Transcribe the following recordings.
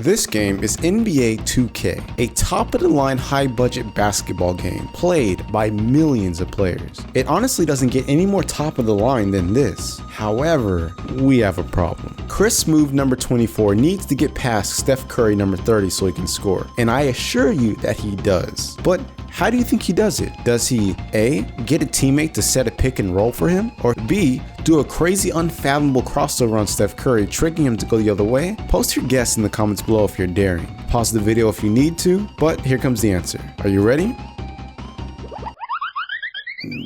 This game is NBA 2K, a top-of-the-line high-budget basketball game played by millions of players. It honestly doesn't get any more top-of-the-line than this. However, we have a problem. Chris Smoove number 24 needs to get past Steph Curry number 30 so he can score, and I assure you that he does. But how do you think he does it? Does he A, get a teammate to set a pick and roll for him? Or B, do a crazy unfathomable crossover on Steph Curry, tricking him to go the other way? Post your guess in the comments below if you're daring. Pause the video if you need to, but here comes the answer. Are you ready?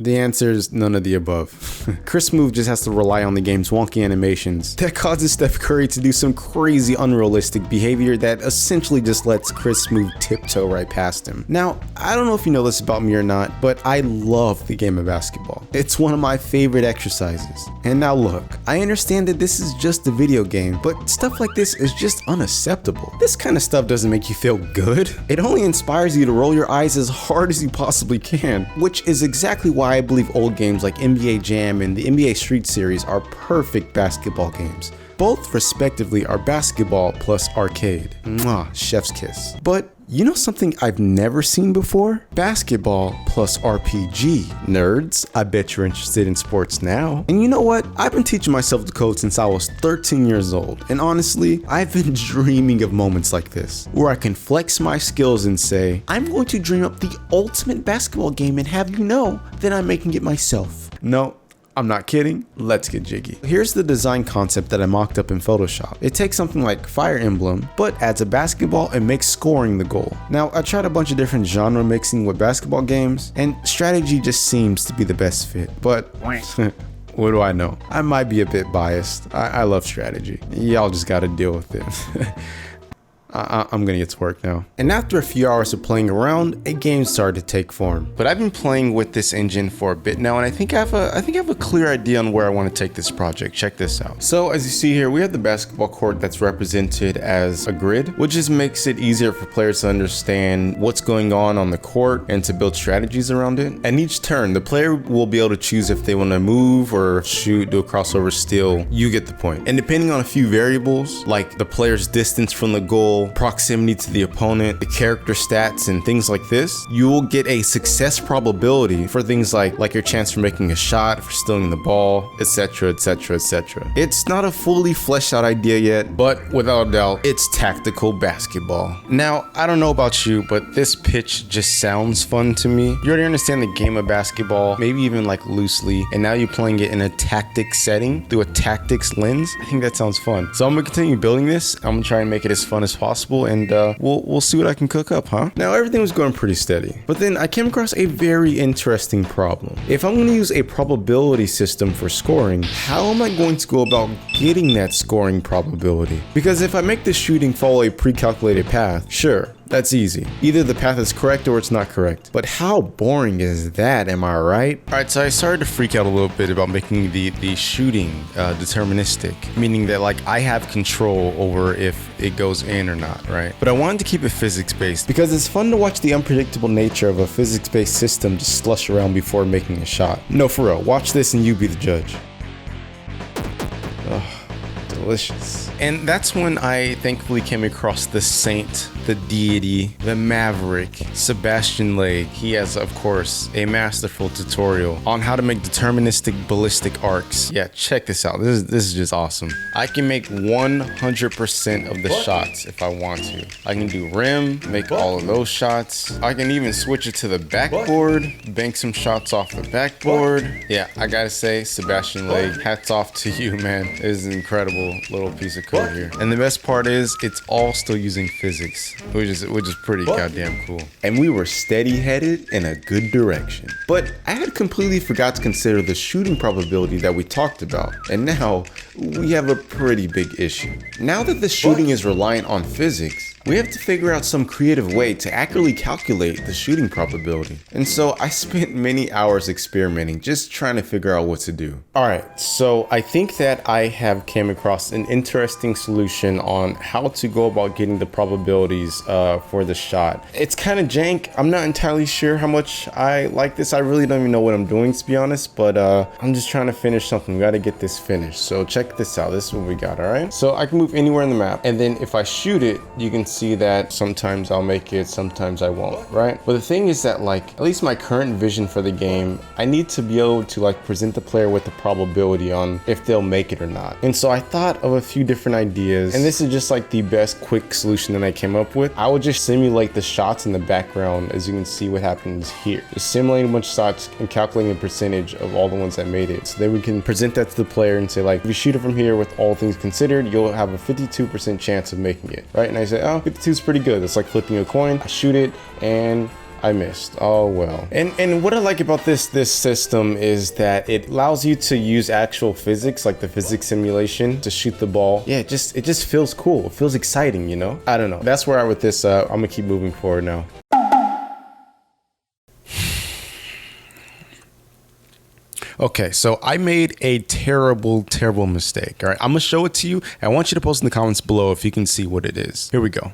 The answer is none of the above. Chris Smoove just has to rely on the game's wonky animations that causes Steph Curry to do some crazy unrealistic behavior that essentially just lets Chris Smoove tiptoe right past him. Now, I don't know if you know this about me or not, but I love the game of basketball. It's one of my favorite exercises. And now look, I understand that this is just a video game, but stuff like this is just unacceptable. This kind of stuff doesn't make you feel good. It only inspires you to roll your eyes as hard as you possibly can, which is exactly why I believe old games like NBA Jam and the NBA Street Series are perfect basketball games. Both respectively are basketball plus arcade. Mwah, chef's kiss. But you know something I've never seen before? Basketball plus RPG. Nerds, I bet you're interested in sports now. And you know what? I've been teaching myself to code since I was 13 years old. And honestly, I've been dreaming of moments like this, where I can flex my skills and say, I'm going to dream up the ultimate basketball game and have you know that I'm making it myself. No, I'm not kidding. Let's get jiggy. Here's the design concept that I mocked up in Photoshop. It takes something like Fire Emblem, but adds a basketball and makes scoring the goal. Now, I tried a bunch of different genre mixing with basketball games, and strategy just seems to be the best fit. But what do I know? I might be a bit biased. I love strategy. Y'all just gotta deal with it. I'm gonna get to work now. And after a few hours of playing around, a game started to take form. But I've been playing with this engine for a bit now, and I think I have a clear idea on where I want to take this project. Check this out. So as you see here, we have the basketball court that's represented as a grid, which just makes it easier for players to understand what's going on the court and to build strategies around it. And each turn, the player will be able to choose if they want to move or shoot, do a crossover, steal. You get the point. And depending on a few variables, like the player's distance from the goal, proximity to the opponent, the character stats, and things like this, you will get a success probability for things like your chance for making a shot, for stealing the ball, etc, etc, etc. It's not a fully fleshed out idea yet, but without a doubt, it's tactical basketball. Now, I don't know about you, but this pitch just sounds fun to me. You already understand the game of basketball, maybe even like loosely, and now you're playing it in a tactics setting through a tactics lens. I think that sounds fun. So I'm gonna continue building this. I'm gonna try and make it as fun as possible, and we'll see what I can cook up, huh? Now, everything was going pretty steady, but then I came across a very interesting problem. If I'm going to use a probability system for scoring, how am I going to go about getting that scoring probability? Because if I make the shooting follow a pre-calculated path, sure, that's easy. Either the path is correct or it's not correct. But how boring is that, am I right? Alright, so I started to freak out a little bit about making the shooting deterministic, meaning that like I have control over if it goes in or not, right? But I wanted to keep it physics-based because it's fun to watch the unpredictable nature of a physics-based system just slush around before making a shot. No, for real, watch this and you be the judge. Ugh. Delicious. And that's when I thankfully came across the saint, the deity, the maverick, Sebastian Legge. He has, of course, a masterful tutorial on how to make deterministic ballistic arcs. Yeah, check this out. This is just awesome. I can make 100% of the shots if I want to. I can do rim, make all of those shots. I can even switch it to the backboard, bank some shots off the backboard. Yeah, I gotta say, Sebastian Legge, hats off to you, man. It is an incredible little piece of code here. And the best part is it's all still using physics, which is pretty goddamn cool. And we were steady headed in a good direction. But I had completely forgot to consider the shooting probability that we talked about. And now we have a pretty big issue. Now that the shooting is reliant on physics, we have to figure out some creative way to accurately calculate the shooting probability. And so I spent many hours experimenting, just trying to figure out what to do. Alright, so I think that I have came across an interesting solution on how to go about getting the probabilities for the shot. It's kind of jank. I'm not entirely sure how much I like this. I really don't even know what I'm doing, to be honest, but I'm just trying to finish something. We got to get this finished. So check this out. This is what we got, alright? So I can move anywhere in the map, and then if I shoot it, you can see that sometimes I'll make it, sometimes I won't, right? But the thing is that, like, at least my current vision for the game, I need to be able to like present the player with the probability on if they'll make it or not. And so I thought of a few different ideas, and this is just like the best quick solution that I came up with. I would just simulate the shots in the background, as you can see what happens here. Just simulating a bunch of shots and calculating the percentage of all the ones that made it. So then we can present that to the player and say, like, if you shoot it from here with all things considered, you'll have a 52% chance of making it, right? And I say, oh, 52 is pretty good. It's like flipping a coin. I shoot it and I missed. Oh well. And what I like about this system is that it allows you to use actual physics, like the physics simulation, to shoot the ball. Yeah, it just feels cool. It feels exciting, you know? I don't know. That's where I'm with this. I'm gonna keep moving forward now. Okay, so I made a terrible mistake. All right, I'm gonna show it to you. I want you to post in the comments below if you can see what it is. Here we go.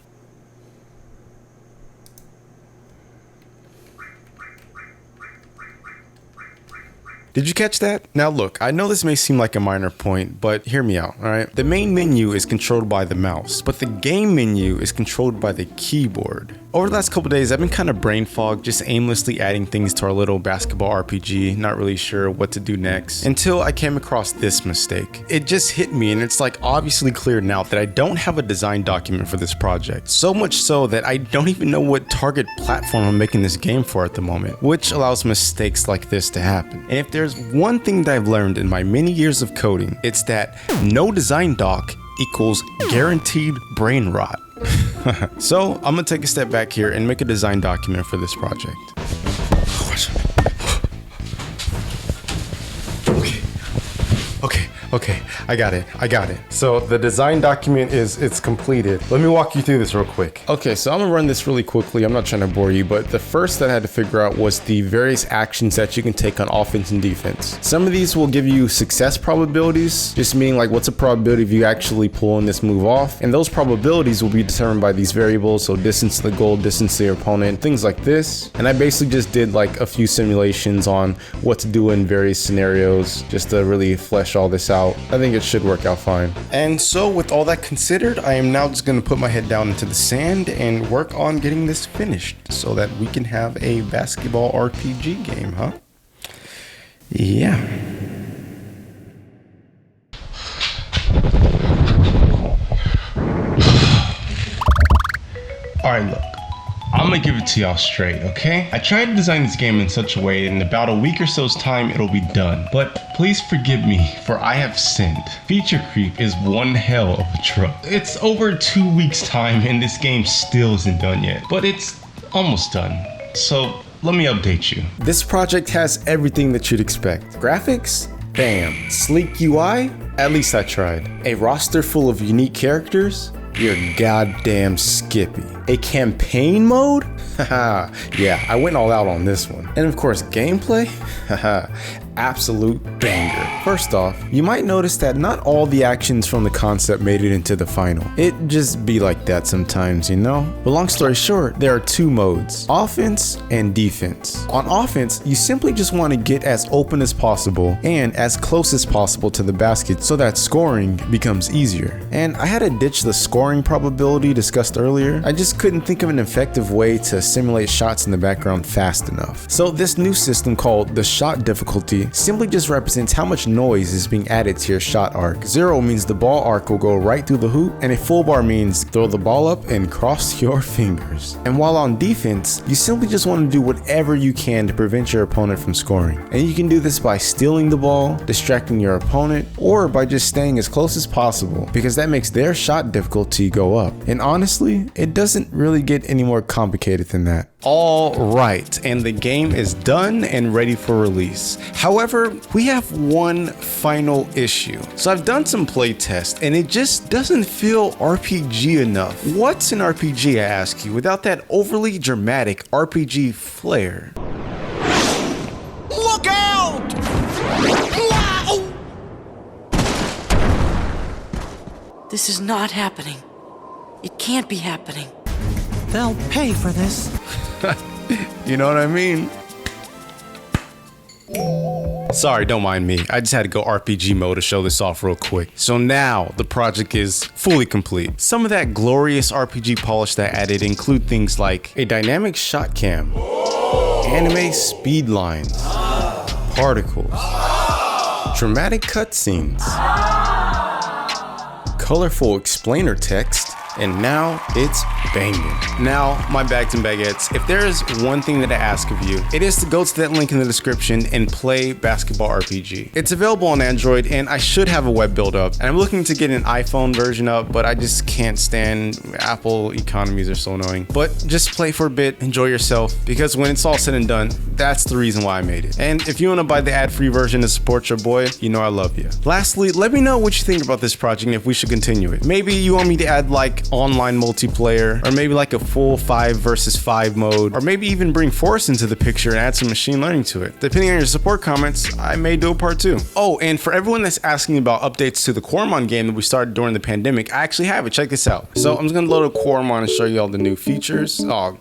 Did you catch that? Now look, I know this may seem like a minor point, but hear me out, alright? The main menu is controlled by the mouse, but the game menu is controlled by the keyboard. Over the last couple days, I've been kind of brain fogged, just aimlessly adding things to our little basketball RPG, not really sure what to do next, until I came across this mistake. It just hit me, and it's like obviously clear now that I don't have a design document for this project. So much so that I don't even know what target platform I'm making this game for at the moment, which allows mistakes like this to happen. And if there's one thing that I've learned in my many years of coding, it's that no design doc equals guaranteed brain rot. So I'm gonna take a step back here and make a design document for this project. Okay, I got it. So the design document it's completed. Let me walk you through this real quick. Okay, so I'm gonna run this really quickly. I'm not trying to bore you, but the first that I had to figure out was the various actions that you can take on offense and defense. Some of these will give you success probabilities, just meaning like what's the probability of you actually pulling this move off. And those probabilities will be determined by these variables. So distance to the goal, distance to your opponent, things like this. And I basically just did like a few simulations on what to do in various scenarios just to really flesh all this out. I think it should work out fine. And so with all that considered, I am now just going to put my head down into the sand and work on getting this finished so that we can have a basketball RPG game, huh? Yeah. Alright, look. I'm gonna give it to y'all straight, okay? I tried to design this game in such a way in about a week or so's time it'll be done. But please forgive me, for I have sinned. Feature creep is one hell of a truck. It's over 2 weeks time and this game still isn't done yet. But it's almost done. So let me update you. This project has everything that you'd expect. Graphics? Bam. Sleek UI? At least I tried. A roster full of unique characters? You're goddamn skippy. A campaign mode? Haha, yeah, I went all out on this one. And of course, gameplay? Haha, absolute banger. First off, you might notice that not all the actions from the concept made it into the final. It just be like that sometimes, you know? But long story short, there are two modes, offense and defense. On offense, you simply just want to get as open as possible and as close as possible to the basket so that scoring becomes easier. And I had to ditch the scoring probability discussed earlier. I just couldn't think of an effective way to simulate shots in the background fast enough. So this new system called the shot difficulty simply just represents how much noise is being added to your shot arc. 0 means the ball arc will go right through the hoop, and a full bar means throw the ball up and cross your fingers. And while on defense, you simply just want to do whatever you can to prevent your opponent from scoring. And you can do this by stealing the ball, distracting your opponent, or by just staying as close as possible, because that makes their shot difficulty go up. And honestly, it doesn't really get any more complicated than that. Alright, and the game is done and ready for release. However, we have one final issue. So I've done some playtests and it just doesn't feel RPG enough. What's an RPG, I ask you, without that overly dramatic RPG flair? Look out! Wow! This is not happening. It can't be happening. They'll pay for this. You know what I mean? Sorry, don't mind me. I just had to go RPG mode to show this off real quick. So now the project is fully complete. Some of that glorious RPG polish that I added include things like a dynamic shot cam, anime speed lines, particles, dramatic cutscenes, colorful explainer text, and now it's banging. Now, my bags and baguettes, if there is one thing that I ask of you, it is to go to that link in the description and play Basketball RPG. It's available on Android, and I should have a web build up. And I'm looking to get an iPhone version up, but I just can't stand Apple economies are so annoying. But just play for a bit, enjoy yourself, because when it's all said and done, that's the reason why I made it. And if you want to buy the ad-free version to support your boy, you know I love you. Lastly, let me know what you think about this project and if we should continue it. Maybe you want me to add like online multiplayer, or maybe like a full 5 versus 5 mode, or maybe even bring Forest into the picture and add some machine learning to it. Depending on your support comments, I may do a part 2. Oh, and for everyone that's asking about updates to the Coromon game that we started during the pandemic, I actually have it. Check this out. So I'm just gonna load up Coromon and show you all the new features. Oh,